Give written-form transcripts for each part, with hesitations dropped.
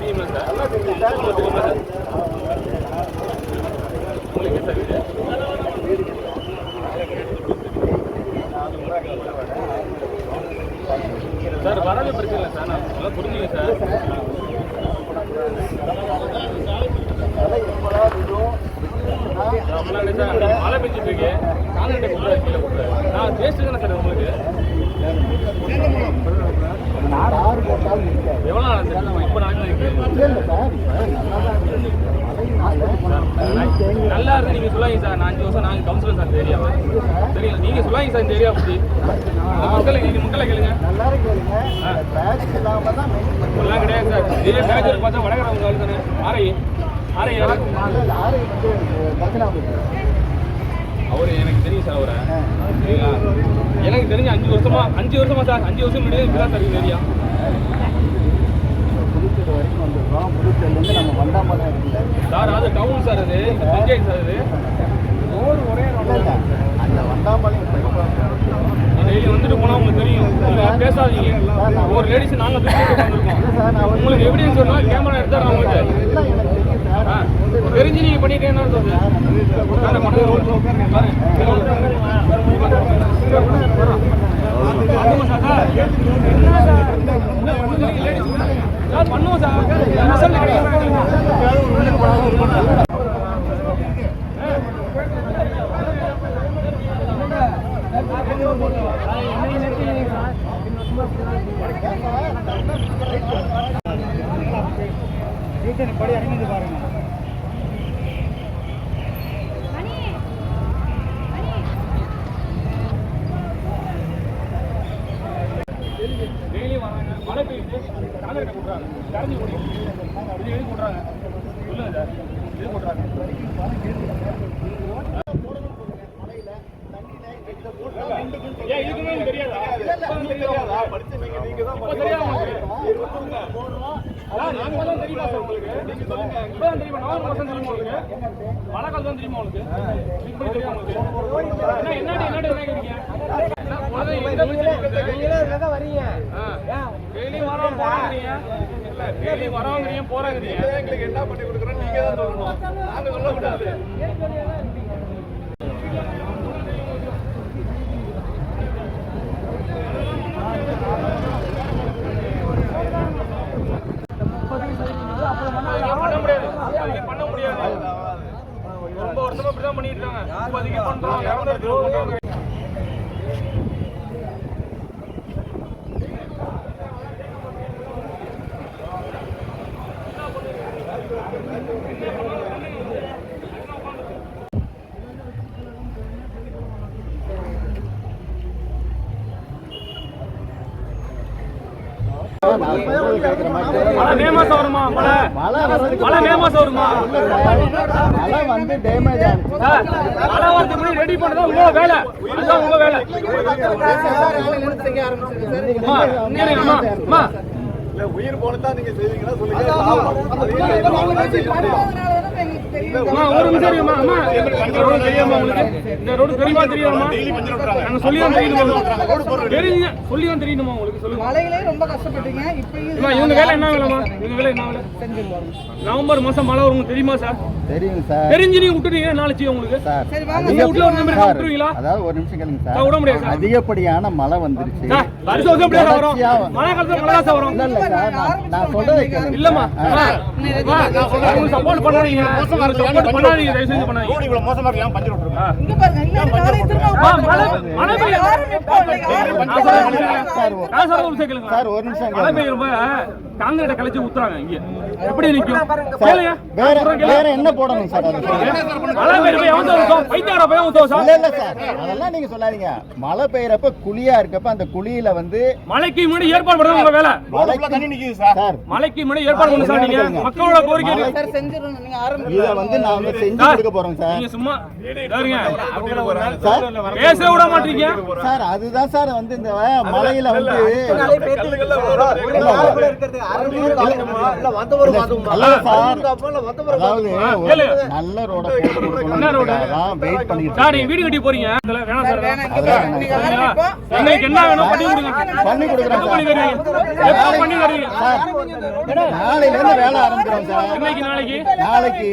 தெரியுமா சார்? நல்லா தெரியும் சார். தெரியுமா சார்? உங்களுக்கு சார் சார் வரவே பிரச்சனை இல்லை சார். நான் நல்லா புரிஞ்சுங்க சார். மழை பெஞ்சிட்டு இருக்கு. கால்நடை கீழே கொடுக்குறேன். நான் வேஸ்ட்டு தானே சார் உங்களுக்கு. எவ்வளோ நாள் இப்போ நல்லா இருக்கு. நீங்கள் சொல்லாங்க சார். நான் 5 வருஷம் நாங்கள் கவுன்சிலர் சார் இந்த ஏரியாவை. தெரியல நீங்கள் சொல்லாங்க சார் இந்த ஏரியா பற்றி. மக்களை கேளுங்க. எல்லாம் கிடையாது சார். இதே பேஜர் பார்த்தா வடகரவங்க ஆளு தானே. ஆரை அவரு எனக்கு தெரியும் சார். அவரை சரிங்களா? எனக்கு தெரிஞ்சு 5 வருஷமா சார். 5 வருஷம் முன்னாடியே இப்பதான் சார் இந்த ஏரியா. சார் அது டவுன் சார். அது பஞ்சாயத்து சார். அது டெய்லி வந்துட்டு போனா உங்களுக்கு தெரியும். பேசாதீங்க. ஒரு லேடிஸ் நாங்கள் வந்திருக்கோம். உங்களுக்கு எவிடன்ஸ் சொன்னா கேமரா எடுத்தாரு அவங்களுக்கு. தெரிஞ்சு நீங்க பண்ணிட்டேன்னா பண்ணுவோம் சார். படி அடங்கிட்டு பாருங்க. டெய்லி வராங்க. மழை பெய்யுது. காங்கிரீட்டை போடுறாங்க. கரைஞ்சி போடுறாங்க. இது எது போடுறாங்க சொல்லுங்க சார். எது போடுறாங்க? ஏன் இதுக்குமே தெரியாதா? நாங்கள் தெரியுமா சார் உங்களுக்கு? இப்பதான் தெரியுமா? நவம்பர் மாதம் தெரியுமா உங்களுக்கு? மழை காலம் தான் தெரியுமா உங்களுக்கு? இப்படி தெரியுமா உங்களுக்கு? என்ன நினைக்கிறீங்க? வரவங்க போறாங்க. எங்களுக்கு என்ன பண்ணி கொடுக்குறோம் நீங்க தான் சொல்லணும். நாங்க சொல்ல கூடாது. பண்ண முடியாது. ரொம்ப வருஷமா இப்படிதான் பண்ணிட்டு இருக்காங்க. பண்றோம். மே மாசம் வருமா? மழை மே மாசம் வருமா? மழை வந்து டேமேஜ் ஆச்சு. மழை வரதுக்கு முன்னாடி ரெடி பண்ணதான் உங்க வேலை. அதுதான் உங்க வேலை. உயிர் போனதான் நீங்க செய்வீங்கன்னா சொல்லுங்க. ஒரு நிமிஷம் தெரியுமா? அம்மா இந்த ரோடு தெரியாமா உங்களுக்கு? இந்த ரோடு தெரியுமா? தெரியாமா? நாங்க சொல்லிதான் தெரியணுமா? சொல்லிதான் தெரியணுமா உங்களுக்கு? சொல்லுங்க. மழையிலே ரொம்ப கஷ்டப்பட்டீங்க. இப்போ இவங்க வேலை என்ன வேலைமா? இவங்க வேலை என்ன வேலை? நவம்பர் மாசம் மழை வரும் தெரியுமா சார்? தெரியும் சார். தெரிஞ்சு நீங்க விட்டுட்டீங்க. நாளைக்கு உங்களுக்கு சார் நீங்க வீட்ல ஒரு நம்பர் விட்டுருவீங்களா? அதாவது ஒரு நிமிஷம் கேளுங்க சார். விட முடியாது சார். அதிகப்படியான மழை வந்துருச்சு. வருஷம் வருஷம் அப்படியே வரும். மழை காலத்துல மழை தான் வரும். இல்ல சார் நான் சொல்றதை கேளுங்க. இல்லம்மா உங்களுக்கு சப்போர்ட் பண்ணாதீங்க. சப்போர்ட் பண்ணாதீங்க. தயவு செஞ்சு பண்ணாதீங்க. ரோட் இவ்வளவு மோசமா இருக்கு. பஞ்சர் விட்டுருங்க. இங்க பாருங்க. இல்ல நாளை திரும்ப மழை பெய்யும். சார் ஒரு நிமிஷம் மழை பெய்யும். காங்கிரீட்டை கலச்சி ஊத்துறாங்க. இங்க எப்படி நிக்கும்? வேற என்ன போடணும் சார்? மழை பெய்யறப்ப எவன் ஊத்தும்? பைத்தியாரா போய் ஊத்தும் சார். இல்ல சார் அதெல்லாம் நீங்க சொல்லாதீங்க. மழை பெய்யறப்ப குழியா இருக்கப்ப அந்த குழியில வந்து மழைக்கு முன்னாடி ஏற்பாடு பண்றது உங்க வேலை. தண்ணி நிக்குது சார். மழைக்கு முன்னாடி ஏற்பாடு பண்ண சார். நீங்க மக்களோட கோரிக்கை சார் செஞ்சிரணும். நீங்க ஆரம்பிங்க. இத வந்து நாங்க செஞ்சு கொடுக்க போறோம் சார். நீங்க சும்மா பாருங்க. பேச விட மாட்டீங்க சார். அதுதான் சார் வந்து இந்த மழையில வந்து அல்ல சார், அதாவது ஒரு நல்ல ரோட போட்டு கொடுக்கணும் வெயிட் பண்ணிட்டு சார் நீங்க வீடு கட்டி போறீங்க இதுல வேணாம் சார் வேணாம், இங்க பாருங்க. நீங்க ஆரம்பிப்போ. எங்களுக்கு என்ன வேணும் பண்ணி கொடுங்க பண்ணி கொடுக்குறேன் எப்ப பண்ணி சார். தருவீங்க எப்ப பண்ணி தருவீங்க நாளையில இருந்து வேலை ஆரம்பிக்கிறோம் சார். இன்னைக்கு நாளைக்கு நாளைக்கு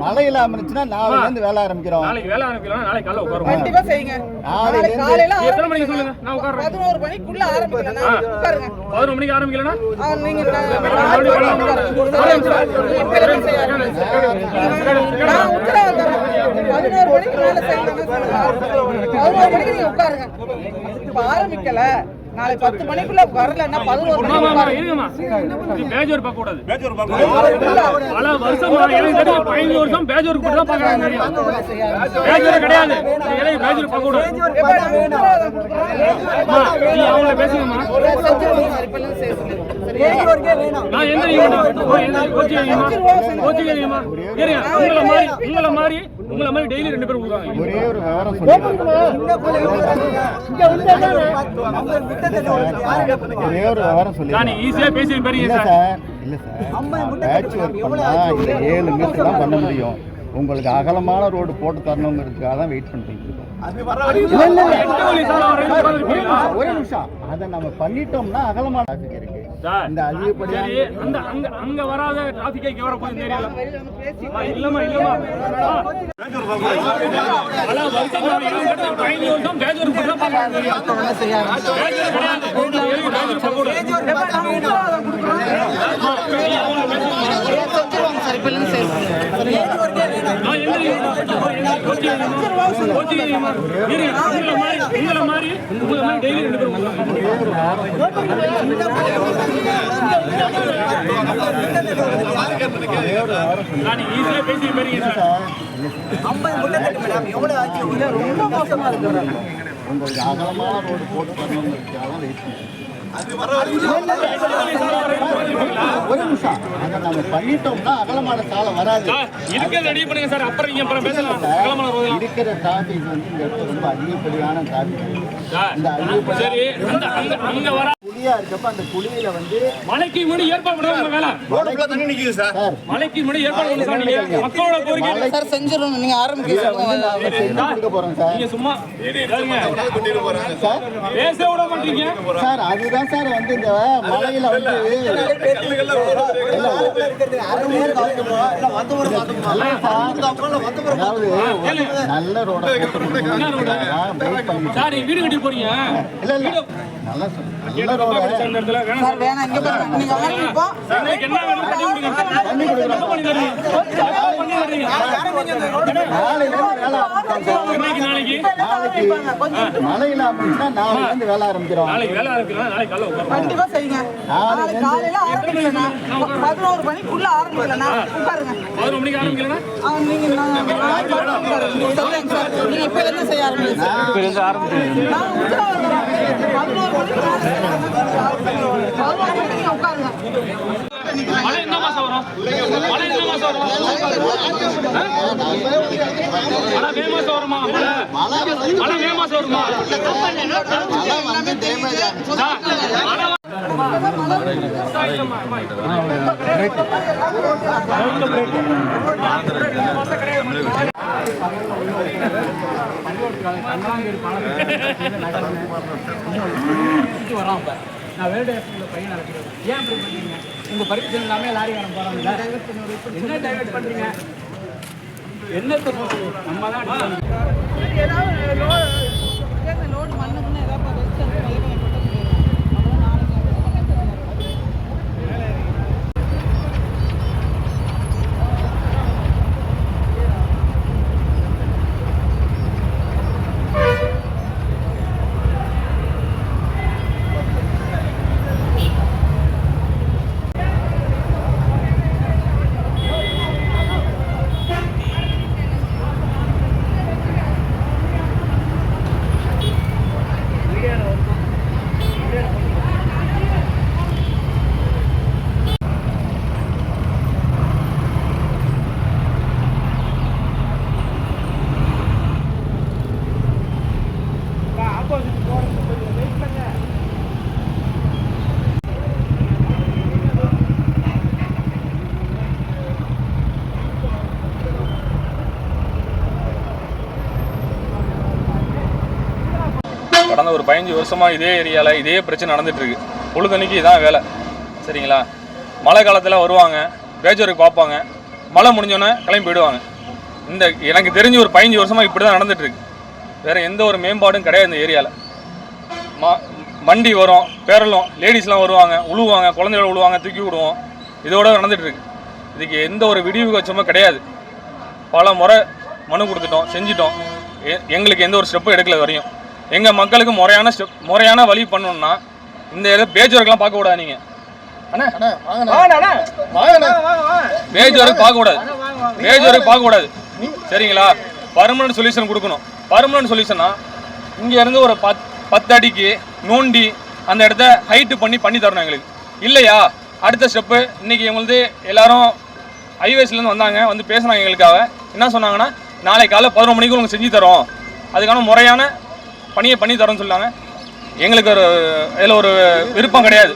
மழை இல்லாம இருந்துச்சுன்னா நாளையில இருந்து வேலை ஆரம்பிக்கிறோம். நாளைக்கு வேலை ஆரம்பிக்கலாம் நாளைக்கு காலைல உட்காருவோம் கண்டிப்பா செய்யுங்க. நாளையில நாளைக்கு இருந்து காலையில எத்தனை மணிக்கு சொல்லுங்க நான் உட்கார்றேன் 11 மணிக்குள்ள ஆரம்பிக்கலன்னா உட்காருங்க. 11 மணிக்கு ஆரம்பிக்கலனா நீங்க நான் உத்தரவு தரேன். 11 மணிக்கு மேல செய்யணும்னு சொல்லுங்க. 11 மணிக்கு நீங்க உட்காருங்க. இப்ப ஆரம்பிக்கல நாளை 10 மணிக்குள்ள வரலன்னா 11 மணிக்கு உட்காருங்க. இருங்கம்மா இது பேஜர் பார்க்க கூடாது பல வருஷம் எனக்கு தெரியும் 15 வருஷம் பேஜர் கூட தான் பார்க்கறாங்க பேஜர் கிடையாது எனக்கு பேஜர் பார்க்க கூடாது எப்ப நான் உத்தரவாதம் கொடுக்குறேன். நீ அவங்கள பேசுங்கம்மா இப்பெல்லாம் செய்யுங்க. சரியா? நான் எந்த கோச்சிக்கிறீங்கம்மா இருங்க உங்களை மாதிரி டெய்லி 2 பேர் கொடுக்குறாங்க ஒரே ஒரு விவரம் சொல்லிடுறேன். ஒரே ஒரு விவரம் சொல்லிடுறேன். நான் ஈஸியா பேசி பாருங்க இல்ல சார் சார், இல்ல சார், பேட்ச் ஒர்க் பண்ணா இந்த 7 மீட்டர் தான் பண்ண முடியும். உங்களுக்கு அகலமான ரோடு போட்டு தரணுங்கிறதுக்காக தான் வெயிட் பண்ணிட்டு இருக்கோம். ஒரே நிமிஷம், அதை நம்ம பண்ணிட்டோம்னா அகலமான traffic இருக்கு. சார், இந்த அதிகப்படியான சரி, அங்க வராத டிராபிக்கே இங்க வர போகுது தெரியல வெளியில வந்து பேசி இல்லம்மா பல வருஷம் 15 வருஷம் பேஜர் கூட தான் பார்க்கறாங்க பேஜர் கிடையாது பேஜர் பார்க்க கூடாது எப்ப நான் உத்தரவாதம் கொடுக்குறேன். சார் இப்பெல்லாம் செய்யுங்க. சரியா? நான் உங்களை மாதிரி டெய்லி 2 பேர் நான் ஈஸியா பேசி பாருங்க சார் உங்களுக்கு அகலமான ரோடு போட்டு தரணுங்கிறதுக்காக தான் வெயிட் பண்ணிட்டு இருக்கோம். ஒரு நிமிஷம், அதை நம்ம பண்ணிட்டோம்னா அகலமான சாலை வராது. சார் இருக்கிறத ரெடி பண்ணுங்க சார் அப்புறம் பேசலாம் கிளம்பலாம் ரோதலாம் இருக்கிற டிராபிக் வந்து இந்த இடத்துல ரொம்ப அதிகப்படியான டிராபிக். சார் இந்த அதிகப்படியான சரி அங்க வர குழியா இருக்கப்ப அந்த குழியில வந்து மலைக்கு முன்னாடி ஏற்பாடு பண்ணுவாங்க வேலை சார் மலைக்கு முன்னாடி ஏற்பாடு பண்ண சார் நீங்க மக்களோட கோரிக்கை சார் செஞ்சிடணும். நீங்க ஆரம்பிக்க செஞ்சு கொடுக்க போறோம் சார். நீங்க சும்மா சார் பேச விட மாட்டீங்க சார் அதுதான் சார் வந்து இந்த மலையில வந்து அதாவது நல்ல ரோட சார் நீங்க வீடு கட்டி போறீங்க இல்ல இல்ல நல்லா நல்ல ரோட அந்த இடத்துல வேணாம் சார் வேணாம். இங்க பாருங்க. நீங்க ஆரம்பிப்போ. உங்களுக்கு என்ன வேணும் பண்ணி கொடுங்க பண்ணி கொடுக்குறோம். பண்ணி தருவீங்க பண்ணி தருவீங்க நாளையில இருந்து வேலை ஆரம்பிக்கிறோம் சார். நாளைக்கு நாளைக்கு மழையில அப்படின்னா நாளையில இருந்து வேலை ஆரம்பிக்கிறோம். நாளைக்கு வேலை ஆரம்பிக்கலாம் நாளைக்கு காலைல உட்காருவோம் கண்டிப்பா செய்யுங்க. நாளைக்கு காலையில ஆரம்பிக்கலன்னா 11 மணிக்குள்ள ஆரம்பிக்கலன்னா உட்காருங்க. 11 மணிக்கு ஆரம்பிக்கலனா நீங்க சொல்லுங்க சார். நீங்க இப்ப என்ன செய்ய ஆரம்பிச்சீங்க? நான் உத்தரவாதம் தரேன். 11 மணிக்கு மேல 11 மணிக்கு நீங்க உட்காருங்க. மழை என்ன மாசம் வரும் மழை என்ன மாசம் வரும் மழை மே மாசம் வருமா மழை மே மாசம் வருமா சார், நான் வேர்ல்டு பையன் நடக்கிறேன். ஏன் அப்படி பண்ணுறீங்க? உங்கள் பரிசல் எல்லாமே லாரிக்காரன் போகிறாங்க. என்ன டைவர்ட் பண்ணுறீங்க? என்னத்தை சொல்லுங்க? நம்ம தான் ஏதாவது லோடு மண்ணுக்குன்னு ஏதாவது வச்சு அந்த பையனை அப்புறம் நாளைக்கு கடந்த ஒரு 15 வருஷமாக இதே ஏரியாவில் இதே பிரச்சனை நடந்துகிட்ருக்கு. பொழுதன்னைக்கு இதான் வேலை. சரிங்களா? மழை காலத்தில் வருவாங்க, பேஜருக்கு பார்ப்பாங்க, மழை முடிஞ்சோன்னே கிளம்பி போயிடுவாங்க. இந்த எனக்கு தெரிஞ்சு ஒரு 15 வருஷமாக இப்படி தான் நடந்துகிட்ருக்கு. வேறு எந்த ஒரு மேம்பாடும் கிடையாது இந்த ஏரியாவில். வண்டி வரும், பேரலும், லேடிஸ்லாம் வருவாங்க, உழுவாங்க, குழந்தைகள் உழுவாங்க, தூக்கி விடுவோம். இதோட நடந்துகிட்ருக்கு. இதுக்கு எந்த ஒரு விடிவு கட்சமும் கிடையாது. பல முறை மனு கொடுத்துட்டோம், செஞ்சிட்டோம். எங்களுக்கு எந்த ஒரு ஸ்டெப்பும் எடுக்கல வரையும். எங்கள் மக்களுக்கு முறையான வழி பண்ணணும்னா இந்த பேஜ் ஒர்க்லாம் பார்க்க கூடாது. நீங்கள் பேஜ் ஒர்க் பார்க்கக்கூடாது. சரிங்களா? பர்மனன்ட் சொல்யூஷன் கொடுக்கணும். பர்மனன்ட் சொல்யூஷனா இங்கே இருந்து ஒரு 10 அடிக்கு நோண்டி அந்த இடத்த ஹைட்டு பண்ணி தரணும் எங்களுக்கு. இல்லையா அடுத்த ஸ்டெப்பு இன்றைக்கி எங்களுக்கு எல்லாரும் ஹைவேஸ்லேருந்து வந்தாங்க, வந்து பேசுனாங்க. எங்களுக்காக என்ன சொன்னாங்கன்னா, நாளைக்கு காலைல 11 மணிக்கு உங்களுக்கு செஞ்சு தரோம், அதுக்கான முறையான பணியை பண்ணி தரோன்னு சொன்னாங்க. எங்களுக்கு இதில் ஒரு விருப்பம் கிடையாது.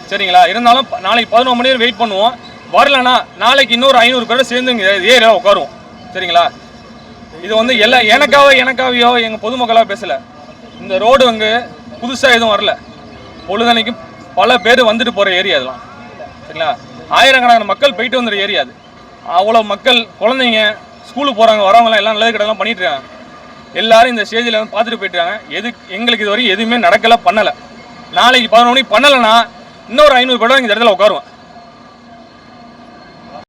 சரிங்களா? இருந்தாலும் நாளைக்கு 11 மணி வெயிட் பண்ணுவோம். வரலன்னா நாளைக்கு இன்னொரு 500 பேரை சேர்ந்து இங்கே ஏரியாவில் உட்காருவோம். சரிங்களா? இது வந்து எனக்காவையோ எங்கள் பொதுமக்களாக பேசலை. இந்த ரோடு அங்கே புதுசாக எதுவும் வரல. பொழுதனைக்கு பல பேர் வந்துட்டு போகிற ஏரியா அதெல்லாம். சரிங்களா? ஆயிரக்கணக்கான மக்கள் போயிட்டு வந்துடுற ஏரியா அது. அவ்வளோ மக்கள், குழந்தைங்க ஸ்கூலுக்கு போகிறாங்க, வரவங்களாம் எல்லாம் நல்லது கிட்டலாம் பண்ணிட்டு இருக்காங்க. எல்லாரும் இந்த ஸ்டேஜில் வந்து பார்த்துட்டு போயிட்டுருக்காங்க. எங்களுக்கு இது வரைக்கும் எதுவுமே நடக்கலை, பண்ணலை. நாளைக்கு 11 மணிக்கு பண்ணலைன்னா இன்னொரு 500 பேர் இந்த இடத்துல உட்காருவேன்.